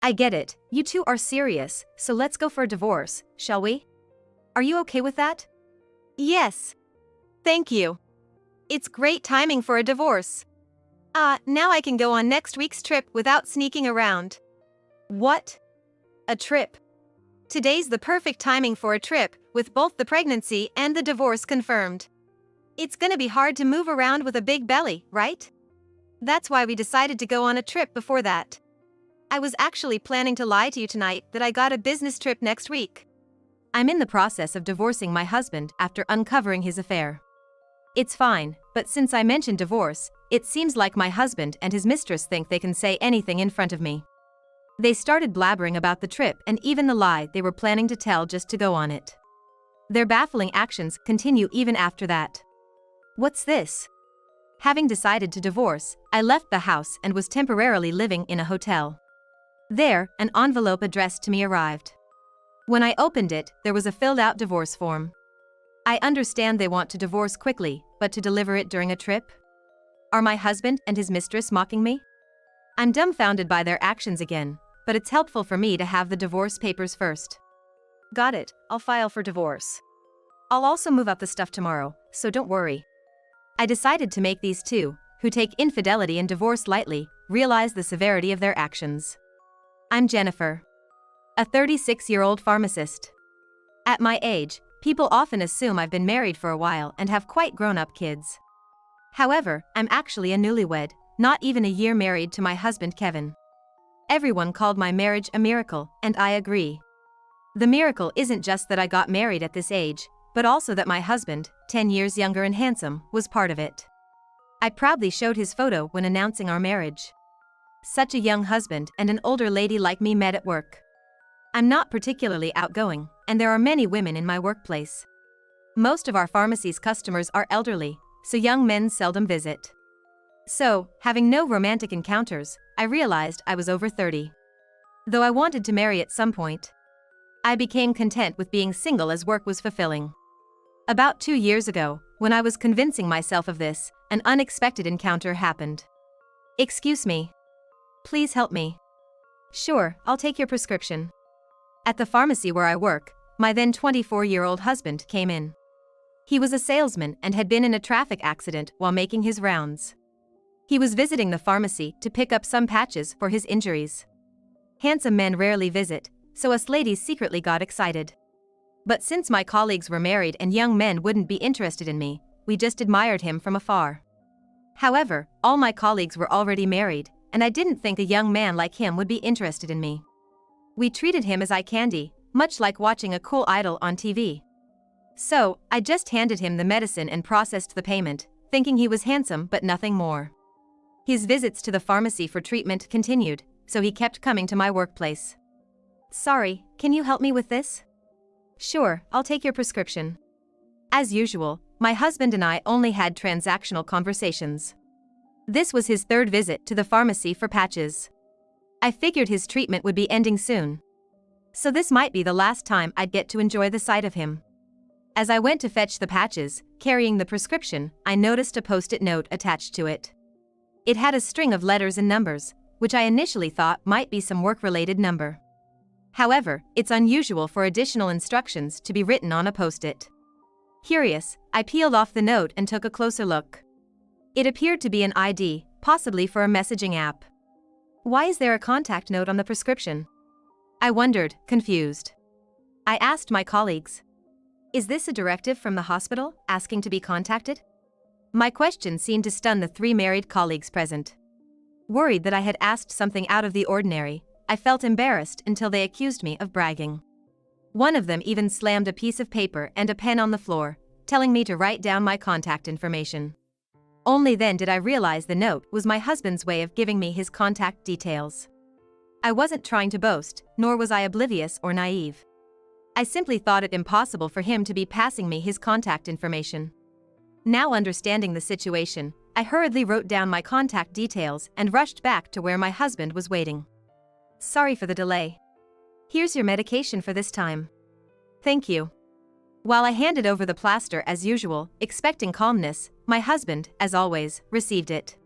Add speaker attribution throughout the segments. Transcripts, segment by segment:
Speaker 1: I get it, you two are serious, so let's go for a divorce, shall we? Are you okay with that?
Speaker 2: Yes. Thank you. It's great timing for a divorce. Now I can go on next week's trip without sneaking around.
Speaker 1: What? A trip?
Speaker 2: Today's the perfect timing for a trip, with both the pregnancy and the divorce confirmed. It's gonna be hard to move around with a big belly, right? That's why we decided to go on a trip before that. I was actually planning to lie to you tonight that I got a business trip next week.
Speaker 1: I'm in the process of divorcing my husband after uncovering his affair. It's fine, but since I mentioned divorce, it seems like my husband and his mistress think they can say anything in front of me. They started blabbering about the trip and even the lie they were planning to tell just to go on it. Their baffling actions continue even after that. What's this? Having decided to divorce, I left the house and was temporarily living in a hotel. There, an envelope addressed to me arrived. When I opened it, there was a filled-out divorce form. I understand they want to divorce quickly, but to deliver it during a trip? Are my husband and his mistress mocking me? I'm dumbfounded by their actions again, but it's helpful for me to have the divorce papers first. Got it, I'll file for divorce. I'll also move out the stuff tomorrow, so don't worry. I decided to make these two, who take infidelity and divorce lightly, realize the severity of their actions. I'm Jennifer, a 36-year-old pharmacist. At my age, people often assume I've been married for a while and have quite grown-up kids. However, I'm actually a newlywed, not even a year married to my husband Kevin. Everyone called my marriage a miracle, and I agree. The miracle isn't just that I got married at this age, but also that my husband, 10 years younger and handsome, was part of it. I proudly showed his photo when announcing our marriage. Such a young husband and an older lady like me met at work. I'm not particularly outgoing, and there are many women in my workplace. Most of our pharmacy's customers are elderly, so young men seldom visit. So, having no romantic encounters, I realized I was over 30. Though I wanted to marry at some point, I became content with being single as work was fulfilling. About 2 years ago, when I was convincing myself of this, an unexpected encounter happened. Excuse me. Please help me. Sure, I'll take your prescription. At the pharmacy where I work, my then 24-year-old husband came in. He was a salesman and had been in a traffic accident while making his rounds. He was visiting the pharmacy to pick up some patches for his injuries. Handsome men rarely visit, so us ladies secretly got excited. But since my colleagues were married and young men wouldn't be interested in me, we just admired him from afar. However, all my colleagues were already married, and I didn't think a young man like him would be interested in me. We treated him as eye candy, much like watching a cool idol on TV. So, I just handed him the medicine and processed the payment, thinking he was handsome but nothing more. His visits to the pharmacy for treatment continued, so he kept coming to my workplace. Sorry, can you help me with this? Sure, I'll take your prescription. As usual, my husband and I only had transactional conversations. This was his third visit to the pharmacy for patches. I figured his treatment would be ending soon. So this might be the last time I'd get to enjoy the sight of him. As I went to fetch the patches, carrying the prescription, I noticed a post-it note attached to it. It had a string of letters and numbers, which I initially thought might be some work-related number. However, it's unusual for additional instructions to be written on a post-it. Curious, I peeled off the note and took a closer look. It appeared to be an ID, possibly for a messaging app. Why is there a contact note on the prescription? I wondered, confused. I asked my colleagues. Is this a directive from the hospital, asking to be contacted? My question seemed to stun the 3 married colleagues present. Worried that I had asked something out of the ordinary, I felt embarrassed until they accused me of bragging. One of them even slammed a piece of paper and a pen on the floor, telling me to write down my contact information. Only then did I realize the note was my husband's way of giving me his contact details. I wasn't trying to boast, nor was I oblivious or naive. I simply thought it impossible for him to be passing me his contact information. Now understanding the situation, I hurriedly wrote down my contact details and rushed back to where my husband was waiting. Sorry for the delay. Here's your medication for this time. Thank you. While I handed over the plaster as usual, expecting calmness, my husband, as always, received it.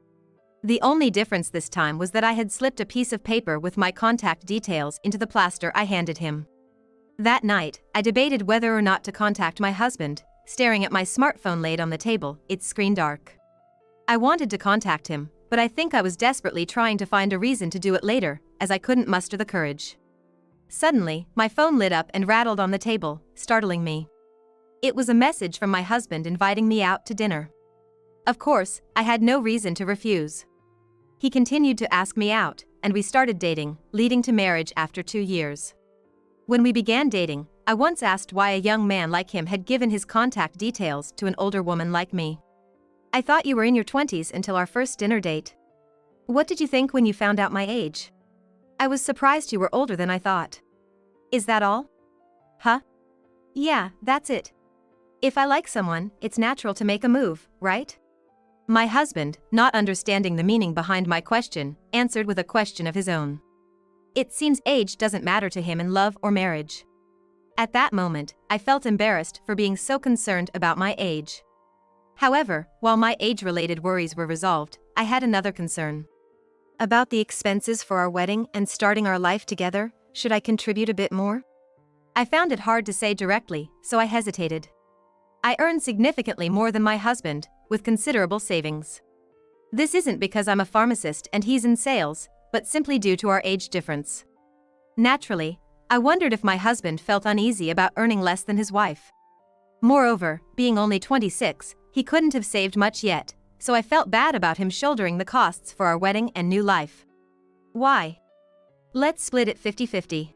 Speaker 1: The only difference this time was that I had slipped a piece of paper with my contact details into the plaster I handed him. That night, I debated whether or not to contact my husband, staring at my smartphone laid on the table, its screen dark. I wanted to contact him, but I think I was desperately trying to find a reason to do it later, as I couldn't muster the courage. Suddenly, my phone lit up and rattled on the table, startling me. It was a message from my husband inviting me out to dinner. Of course, I had no reason to refuse. He continued to ask me out, and we started dating, leading to marriage after 2 years. When we began dating, I once asked why a young man like him had given his contact details to an older woman like me. I thought you were in your 20s until our first dinner date. What did you think when you found out my age? I was surprised you were older than I thought. Is that all? Huh? Yeah, that's it. If I like someone, it's natural to make a move, right? My husband, not understanding the meaning behind my question, answered with a question of his own. It seems age doesn't matter to him in love or marriage. At that moment, I felt embarrassed for being so concerned about my age. However, while my age-related worries were resolved, I had another concern. About the expenses for our wedding and starting our life together, should I contribute a bit more? I found it hard to say directly, so I hesitated. I earn significantly more than my husband, with considerable savings. This isn't because I'm a pharmacist and he's in sales, but simply due to our age difference. Naturally, I wondered if my husband felt uneasy about earning less than his wife. Moreover, being only 26, he couldn't have saved much yet, so I felt bad about him shouldering the costs for our wedding and new life. Why? Let's split it 50-50.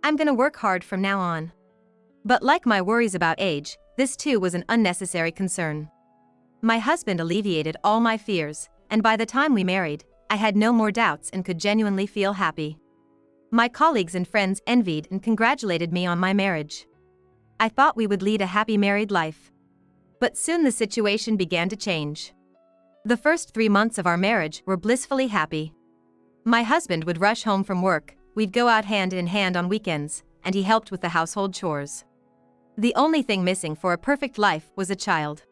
Speaker 1: I'm gonna work hard from now on. But like my worries about age, this too was an unnecessary concern. My husband alleviated all my fears, and by the time we married, I had no more doubts and could genuinely feel happy. My colleagues and friends envied and congratulated me on my marriage. I thought we would lead a happy married life. But soon the situation began to change. The first 3 months of our marriage were blissfully happy. My husband would rush home from work, we'd go out hand in hand on weekends, and he helped with the household chores. The only thing missing for a perfect life was a child.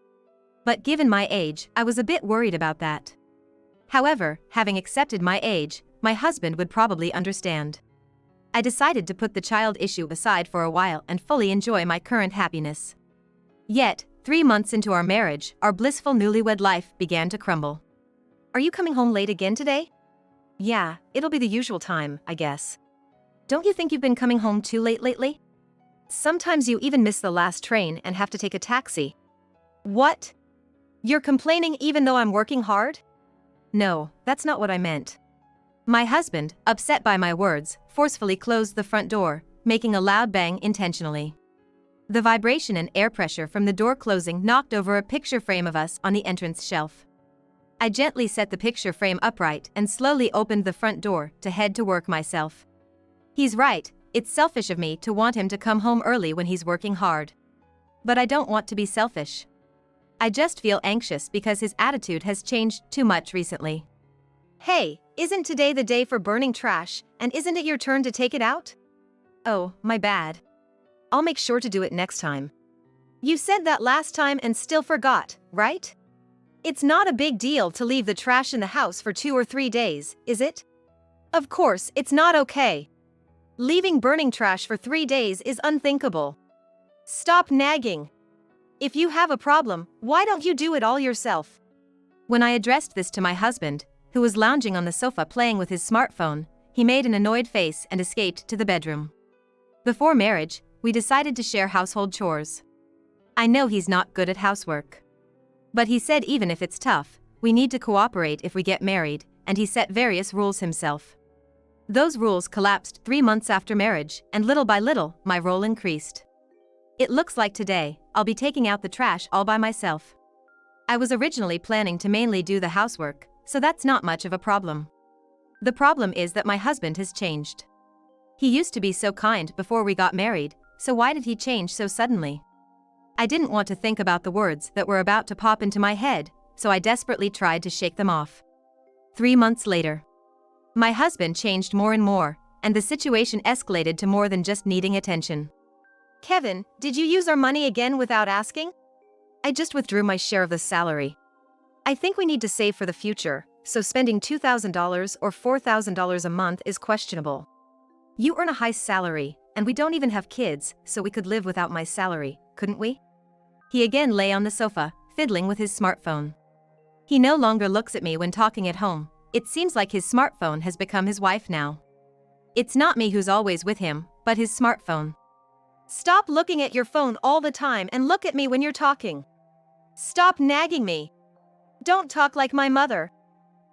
Speaker 1: But given my age, I was a bit worried about that. However, having accepted my age, my husband would probably understand. I decided to put the child issue aside for a while and fully enjoy my current happiness. Yet, 3 months into our marriage, our blissful newlywed life began to crumble. Are you coming home late again today? Yeah, it'll be the usual time, I guess. Don't you think you've been coming home too late lately? Sometimes you even miss the last train and have to take a taxi. What? You're complaining even though I'm working hard? No, that's not what I meant. My husband, upset by my words, forcefully closed the front door, making a loud bang intentionally. The vibration and air pressure from the door closing knocked over a picture frame of us on the entrance shelf. I gently set the picture frame upright and slowly opened the front door to head to work myself. He's right, it's selfish of me to want him to come home early when he's working hard. But I don't want to be selfish. I just feel anxious because his attitude has changed too much recently. Hey, isn't today the day for burning trash, and isn't it your turn to take it out? Oh, my bad. I'll make sure to do it next time. You said that last time and still forgot, right? It's not a big deal to leave the trash in the house for 2 or 3 days, is it? Of course, it's not okay. Leaving burning trash for 3 days is unthinkable. Stop nagging. If you have a problem, why don't you do it all yourself? When I addressed this to my husband, who was lounging on the sofa playing with his smartphone, he made an annoyed face and escaped to the bedroom. Before marriage, we decided to share household chores. I know he's not good at housework. But he said even if it's tough, we need to cooperate if we get married, and he set various rules himself. Those rules collapsed 3 months after marriage, and little by little, my role increased. It looks like today, I'll be taking out the trash all by myself. I was originally planning to mainly do the housework, so that's not much of a problem. The problem is that my husband has changed. He used to be so kind before we got married, so why did he change so suddenly? I didn't want to think about the words that were about to pop into my head, so I desperately tried to shake them off. 3 months later. My husband changed more and more, and the situation escalated to more than just needing attention. Kevin, did you use our money again without asking? I just withdrew my share of the salary. I think we need to save for the future,
Speaker 2: So spending $2,000 or $4,000 a month is questionable. You earn a high salary, and we don't even have kids, so we could live without my salary, couldn't we? He again lay on the sofa, fiddling with his smartphone. He no longer looks at me when talking at home. It seems like his smartphone has become his wife now. It's not me who's always with him, but his smartphone. Stop looking at your phone all the time and look at me when you're talking. Stop nagging me. Don't talk like my mother.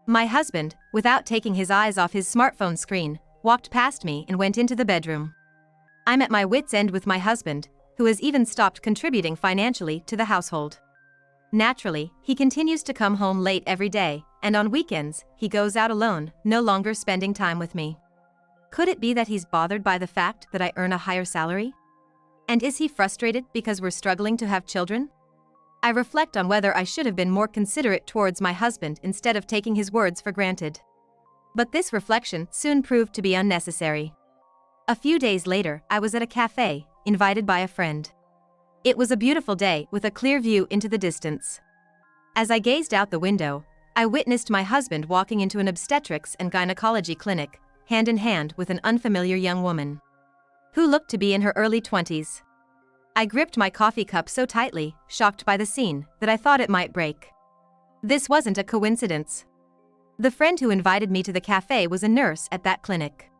Speaker 2: My husband, without taking his eyes off his smartphone screen, walked past me and went into the bedroom. I'm at my wit's end with my husband, who has even stopped contributing financially to the household. Naturally, he continues to come home late every day, and on weekends, he goes out alone, no longer spending time with me. Could it be that he's bothered by the fact that I earn a higher salary? And is he frustrated because we're struggling to have children? I reflect on whether I should have been more considerate towards my husband instead of taking his words for granted. But this reflection soon proved to be unnecessary. A few days later, I was at a cafe, invited by a friend. It was a beautiful day with a clear view into the distance. As I gazed out the window, I witnessed my husband walking into an obstetrics and gynecology clinic, hand in hand with an unfamiliar young woman, who looked to be in her early 20s. I gripped my coffee cup so tightly, shocked by the scene, that I thought it might break. This wasn't a coincidence. The friend who invited me to the cafe was a nurse at that clinic.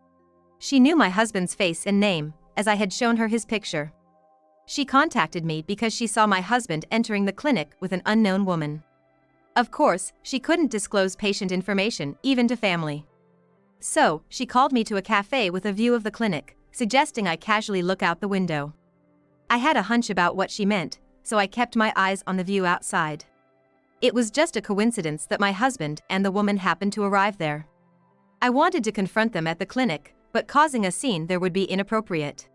Speaker 2: She knew my husband's face and name, as I had shown her his picture. She contacted me because she saw my husband entering the clinic with an unknown woman. Of course, she couldn't disclose patient information, even to family. So, she called me to a cafe with a view of the clinic, suggesting I casually look out the window. I had a hunch about what she meant, so I kept my eyes on the view outside. It was just a coincidence that my husband and the woman happened to arrive there. I wanted to confront them at the clinic, but causing a scene there would be inappropriate.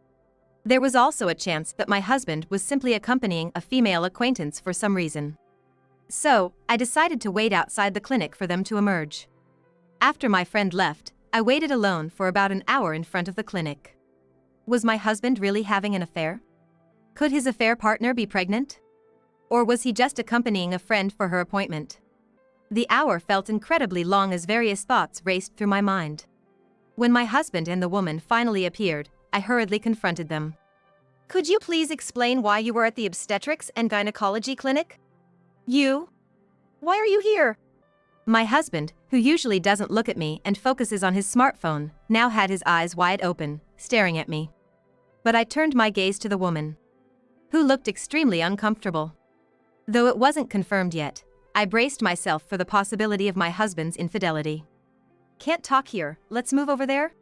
Speaker 2: There was also a chance that my husband was simply accompanying a female acquaintance for some reason. So, I decided to wait outside the clinic for them to emerge. After my friend left, I waited alone for about an hour in front of the clinic. Was my husband really having an affair? Could his affair partner be pregnant? Or was he just accompanying a friend for her appointment? The hour felt incredibly long as various thoughts raced through my mind. When my husband and the woman finally appeared, I hurriedly confronted them. Could you please explain why you were at the obstetrics and gynecology clinic? You? Why are you here? My husband, who usually doesn't look at me and focuses on his smartphone, now had his eyes wide open, staring at me. But I turned my gaze to the woman, who looked extremely uncomfortable. Though it wasn't confirmed yet, I braced myself for the possibility of my husband's infidelity. Can't talk here, let's move over there?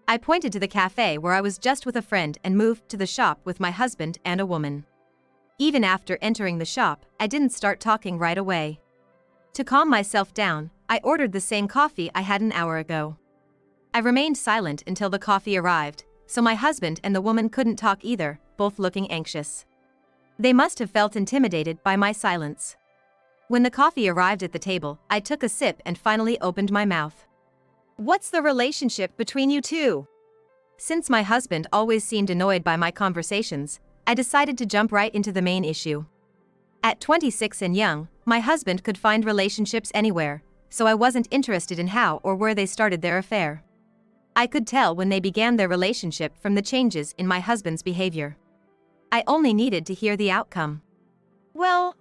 Speaker 2: I pointed to the cafe where I was just with a friend and moved to the shop with my husband and a woman. Even after entering the shop, I didn't start talking right away. To calm myself down, I ordered the same coffee I had an hour ago. I remained silent until the coffee arrived, so my husband and the woman couldn't talk either, both looking anxious. They must have felt intimidated by my silence. When the coffee arrived at the table, I took a sip and finally opened my mouth. What's the relationship between you two? Since my husband always seemed annoyed by my conversations, I decided to jump right into the main issue. At 26 and young, my husband could find relationships anywhere, so I wasn't interested in how or where they started their affair. I could tell when they began their relationship from the changes in my husband's behavior. I only needed to hear the outcome. Well,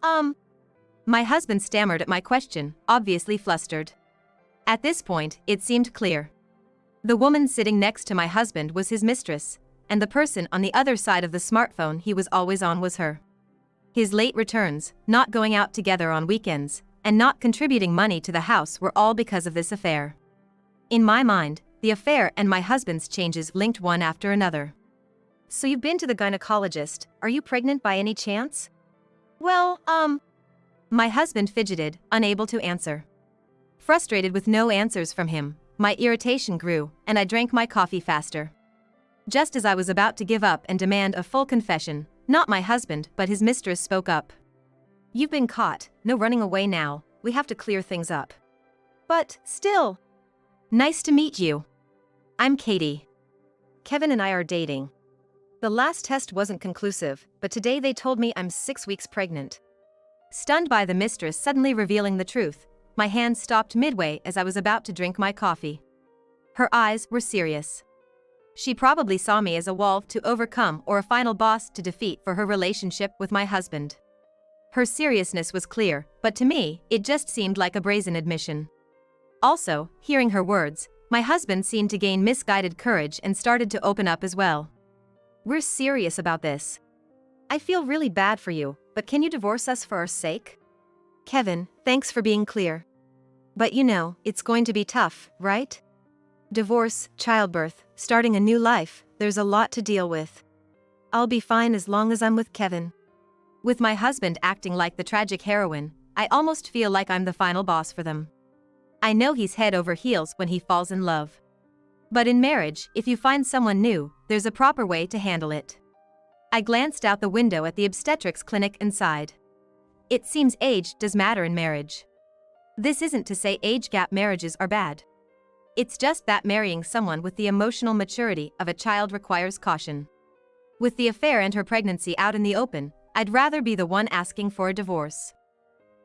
Speaker 2: my husband stammered at my question, obviously flustered. At this point, it seemed clear. The woman sitting next to my husband was his mistress, and the person on the other side of the smartphone he was always on was her. His late returns, not going out together on weekends, and not contributing money to the house were all because of this affair. In my mind, the affair and my husband's changes linked one after another. So you've been to the gynecologist, are you pregnant by any chance? Well, My husband fidgeted, unable to answer. Frustrated with no answers from him, my irritation grew, and I drank my coffee faster. Just as I was about to give up and demand a full confession, not my husband but his mistress spoke up. You've been caught, no running away now, we have to clear things up. But, still. Nice to meet you. I'm Katie. Kevin and I are dating. The last test wasn't conclusive, but today they told me I'm 6 weeks pregnant. Stunned by the mistress suddenly revealing the truth,
Speaker 1: my hand stopped midway as I was about to drink my coffee. Her eyes were serious. She probably saw me as a wall to overcome or a final boss to defeat for her relationship with my husband. Her seriousness was clear, but to me, it just seemed like a brazen admission. Also, hearing her words, my husband seemed to gain misguided courage and started to open up as well. "We're serious about this. I feel really bad for you, but can you divorce us for our sake?"
Speaker 2: Kevin, thanks for being clear. But you know, it's going to be tough, right? Divorce, childbirth, starting a new life, there's a lot to deal with. I'll be fine as long as I'm with Kevin.
Speaker 1: With my husband acting like the tragic heroine, I almost feel like I'm the final boss for them. I know he's head over heels when he falls in love. But in marriage, if you find someone new, there's a proper way to handle it. I glanced out the window at the obstetrics clinic and sighed. It seems age does matter in marriage. This isn't to say age gap marriages are bad. It's just that marrying someone with the emotional maturity of a child requires caution. With the affair and her pregnancy out in the open, I'd rather be the one asking for a divorce.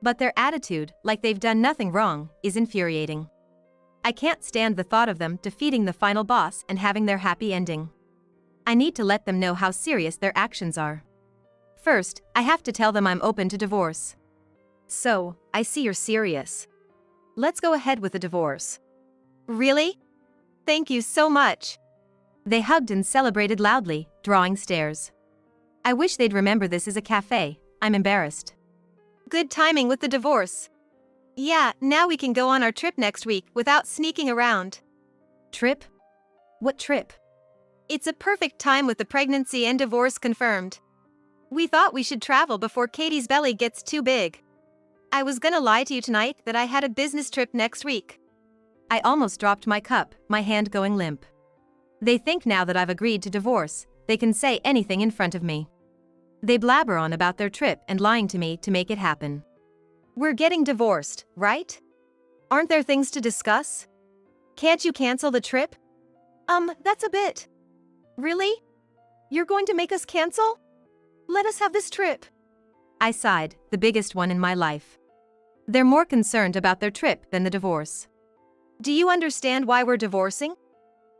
Speaker 1: But their attitude, like they've done nothing wrong, is infuriating. I can't stand the thought of them defeating the final boss and having their happy ending. I need to let them know how serious their actions are. First, I have to tell them I'm open to divorce.
Speaker 2: "So, I see you're serious. Let's go ahead with the divorce." "Really? Thank you so much."
Speaker 1: They hugged and celebrated loudly, drawing stares. I wish they'd remember this is a cafe. I'm embarrassed.
Speaker 2: Good timing with the divorce. Yeah, now we can go on our trip next week without sneaking around.
Speaker 1: Trip? What trip?
Speaker 2: It's a perfect time with the pregnancy and divorce confirmed. We thought we should travel before Katie's belly gets too big. I was gonna lie to you tonight that I had a business trip next week.
Speaker 1: I almost dropped my cup, my hand going limp. They think now that I've agreed to divorce, they can say anything in front of me. They blabber on about their trip and lying to me to make it happen.
Speaker 2: We're getting divorced, right? Aren't there things to discuss? Can't you cancel the trip? That's a bit. Really? You're going to make us cancel? Let us have this trip.
Speaker 1: I sighed, the biggest one in my life. They're more concerned about their trip than the divorce.
Speaker 2: Do you understand why we're divorcing?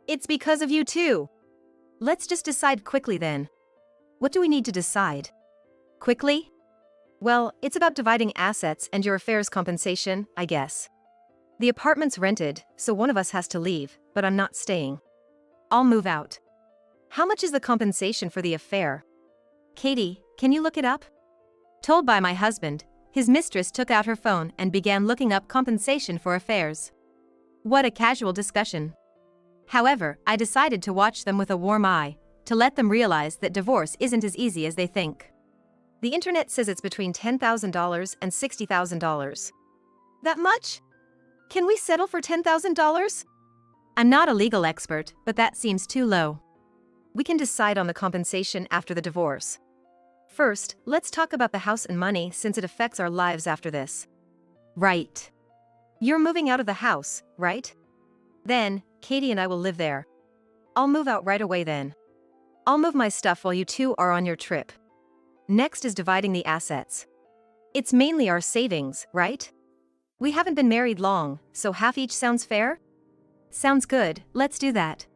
Speaker 2: It's because of you too.
Speaker 1: Let's just decide quickly then. What do we need to decide? Quickly?
Speaker 2: Well, it's about dividing assets and your affair's compensation, I guess. The apartment's rented, so one of us has to leave, but I'm not staying.
Speaker 1: I'll move out.
Speaker 2: How much is the compensation for the affair?
Speaker 1: Katie, can you look it up? Told by my husband, his mistress took out her phone and began looking up compensation for affairs. What a casual discussion. However, I decided to watch them with a warm eye, to let them realize that divorce isn't as easy as they think.
Speaker 2: The internet says it's between $10,000 and $60,000. That much? Can we settle for $10,000?
Speaker 1: I'm not a legal expert, but that seems too low.
Speaker 2: We can decide on the compensation after the divorce. First, let's talk about the house and money since it affects our lives after this.
Speaker 1: Right.
Speaker 2: You're moving out of the house, right? Then, Katie and I will live there. I'll move out right away then. I'll move my stuff while you two are on your trip. Next is dividing the assets. It's mainly our savings, right? We haven't been married long, so half each sounds fair?
Speaker 1: Sounds good, let's do that.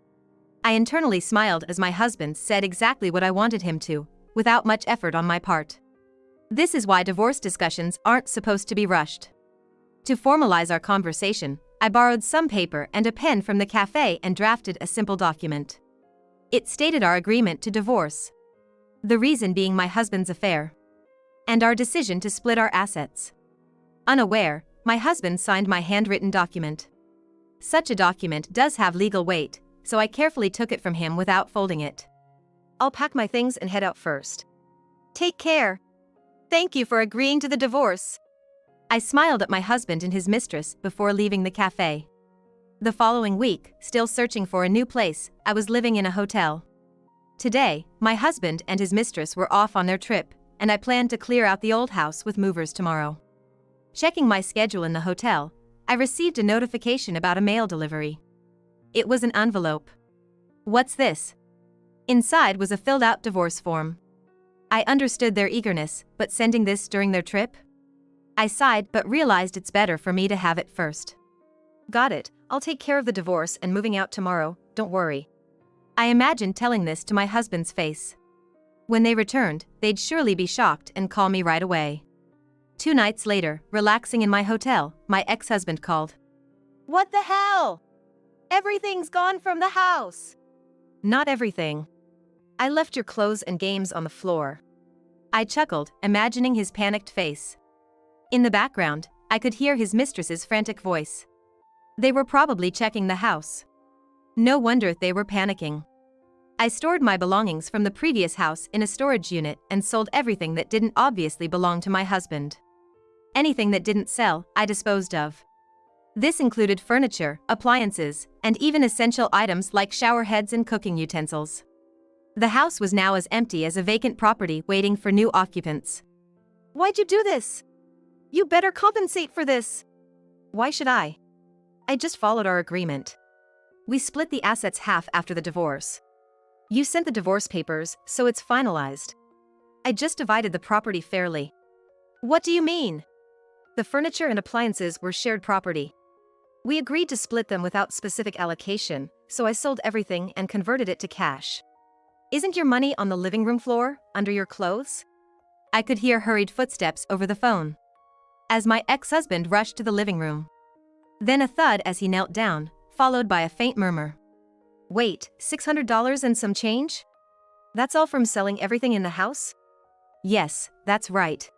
Speaker 1: I internally smiled as my husband said exactly what I wanted him to, without much effort on my part. This is why divorce discussions aren't supposed to be rushed. To formalize our conversation, I borrowed some paper and a pen from the cafe and drafted a simple document. It stated our agreement to divorce. The reason being my husband's affair. And our decision to split our assets. Unaware, my husband signed my handwritten document. Such a document does have legal weight, so I carefully took it from him without folding it.
Speaker 2: I'll pack my things and head out first. Take care. Thank you for agreeing to the divorce.
Speaker 1: I smiled at my husband and his mistress before leaving the cafe. The following week, still searching for a new place, I was living in a hotel. Today, my husband and his mistress were off on their trip, and I planned to clear out the old house with movers tomorrow. Checking my schedule in the hotel, I received a notification about a mail delivery. It was an envelope. What's this? Inside was a filled-out divorce form. I understood their eagerness, but sending this during their trip? I sighed but realized it's better for me to have it first.
Speaker 2: Got it, I'll take care of the divorce and moving out tomorrow, don't worry.
Speaker 1: I imagined telling this to my husband's face. When they returned, they'd surely be shocked and call me right away. 2 nights later, relaxing in my hotel, my ex-husband called.
Speaker 2: What the hell? Everything's gone from the house.
Speaker 1: Not everything.
Speaker 2: I left your clothes and games on the floor.
Speaker 1: I chuckled, imagining his panicked face. In the background, I could hear his mistress's frantic voice. They were probably checking the house. No wonder they were panicking. I stored my belongings from the previous house in a storage unit and sold everything that didn't obviously belong to my husband. Anything that didn't sell, I disposed of. This included furniture, appliances, and even essential items like shower heads and cooking utensils. The house was now as empty as a vacant property waiting for new occupants.
Speaker 2: Why'd you do this? You better compensate for this.
Speaker 1: Why should I? I just followed our agreement. We split the assets half after the divorce. You sent the divorce papers, so it's finalized. I just divided the property fairly.
Speaker 2: What do you mean?
Speaker 1: The furniture and appliances were shared property. We agreed to split them without specific allocation, so I sold everything and converted it to cash.
Speaker 2: Isn't your money on the living room floor, under your clothes?
Speaker 1: I could hear hurried footsteps over the phone. As my ex-husband rushed to the living room. Then a thud as he knelt down, followed by a faint murmur.
Speaker 2: Wait, $600 and some change? That's all from selling everything in the house?
Speaker 1: Yes, that's right.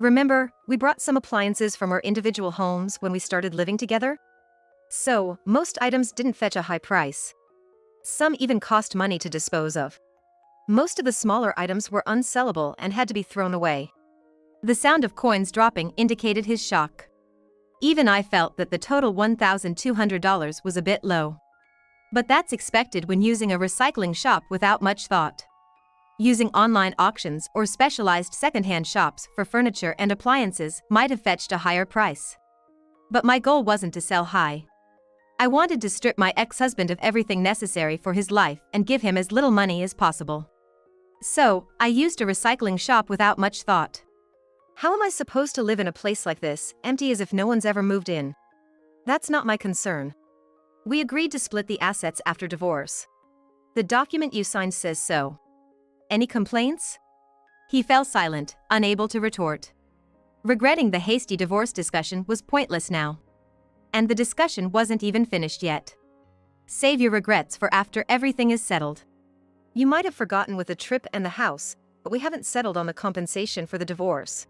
Speaker 2: Remember, we brought some appliances from our individual homes when we started living together? So, most items didn't fetch a high price. Some even cost money to dispose of. Most of the smaller items were unsellable and had to be thrown away.
Speaker 1: The sound of coins dropping indicated his shock. Even I felt that the total $1,200 was a bit low. But that's expected when using a recycling shop without much thought. Using online auctions or specialized secondhand shops for furniture and appliances might have fetched a higher price. But my goal wasn't to sell high. I wanted to strip my ex-husband of everything necessary for his life and give him as little money as possible. So, I used a recycling shop without much thought.
Speaker 2: How am I supposed to live in a place like this, empty as if no one's ever moved in? That's not my concern. We agreed to split the assets after divorce. The document you signed says so.
Speaker 1: Any complaints? He fell silent, unable to retort. Regretting the hasty divorce discussion was pointless now. And the discussion wasn't even finished yet. Save your regrets for after everything is settled.
Speaker 2: You might have forgotten with the trip and the house, but we haven't settled on the compensation for the divorce.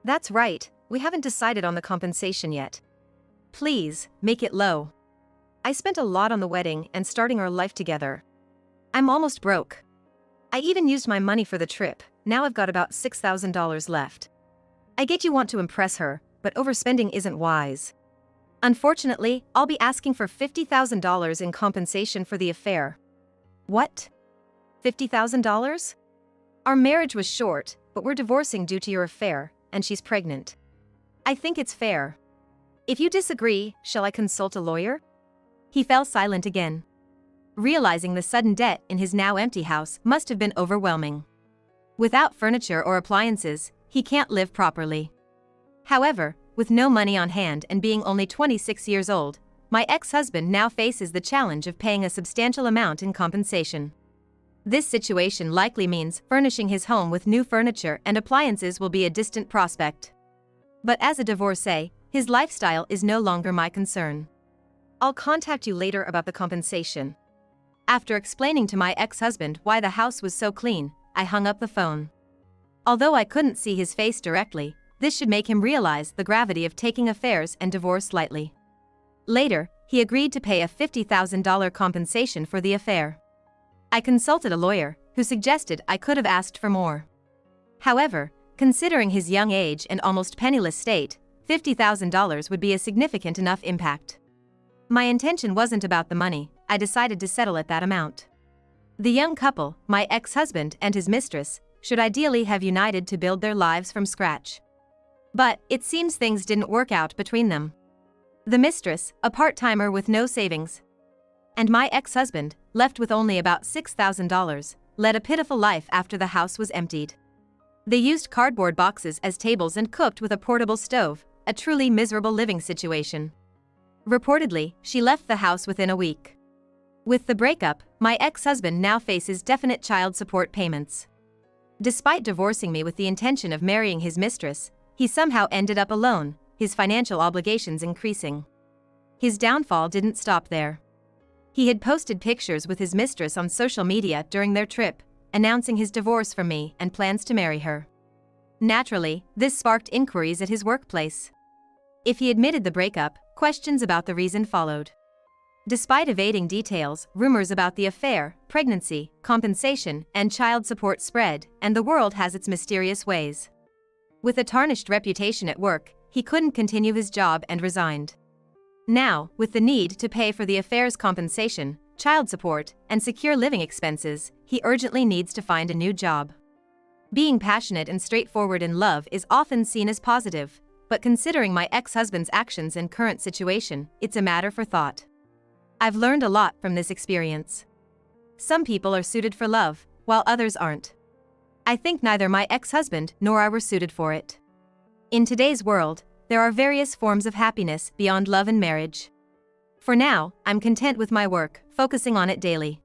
Speaker 1: That's right, we haven't decided on the compensation yet. Please, make it low.
Speaker 2: I spent a lot on the wedding and starting our life together.
Speaker 1: I'm almost broke.
Speaker 2: I even used my money for the trip, now I've got about $6,000 left. I get you want to impress her, but overspending isn't wise.
Speaker 1: Unfortunately, I'll be asking for $50,000 in compensation for the affair.
Speaker 2: What? $50,000? Our marriage was short, but we're divorcing due to your affair, and she's pregnant. I think it's fair. If you disagree, shall I consult a lawyer?
Speaker 1: He fell silent again. Realizing the sudden debt in his now empty house must have been overwhelming. Without furniture or appliances, he can't live properly. However, with no money on hand and being only 26 years old, my ex-husband now faces the challenge of paying a substantial amount in compensation. This situation likely means furnishing his home with new furniture and appliances will be a distant prospect. But as a divorcee, his lifestyle is no longer my concern.
Speaker 2: I'll contact you later about the compensation.
Speaker 1: After explaining to my ex-husband why the house was so clean, I hung up the phone. Although I couldn't see his face directly, this should make him realize the gravity of taking affairs and divorce lightly. Later, he agreed to pay a $50,000 compensation for the affair. I consulted a lawyer, who suggested I could have asked for more. However, considering his young age and almost penniless state, $50,000 would be a significant enough impact. My intention wasn't about the money, I decided to settle at that amount. The young couple, my ex-husband and his mistress, should ideally have united to build their lives from scratch. But it seems things didn't work out between them. The mistress, a part-timer with no savings, and my ex-husband, left with only about $6,000, led a pitiful life after the house was emptied. They used cardboard boxes as tables and cooked with a portable stove, a truly miserable living situation. Reportedly, she left the house within a week. With the breakup, my ex-husband now faces definite child support payments. Despite divorcing me with the intention of marrying his mistress, he somehow ended up alone, his financial obligations increasing. His downfall didn't stop there. He had posted pictures with his mistress on social media during their trip, announcing his divorce from me and plans to marry her. Naturally, this sparked inquiries at his workplace. If he admitted the breakup, questions about the reason followed. Despite evading details, rumors about the affair, pregnancy, compensation, and child support spread, and the world has its mysterious ways. With a tarnished reputation at work, he couldn't continue his job and resigned. Now, with the need to pay for the affair's compensation, child support, and secure living expenses, he urgently needs to find a new job. Being passionate and straightforward in love is often seen as positive, but considering my ex-husband's actions and current situation, it's a matter for thought. I've learned a lot from this experience. Some people are suited for love, while others aren't. I think neither my ex-husband nor I were suited for it. In today's world, there are various forms of happiness beyond love and marriage. For now, I'm content with my work, focusing on it daily.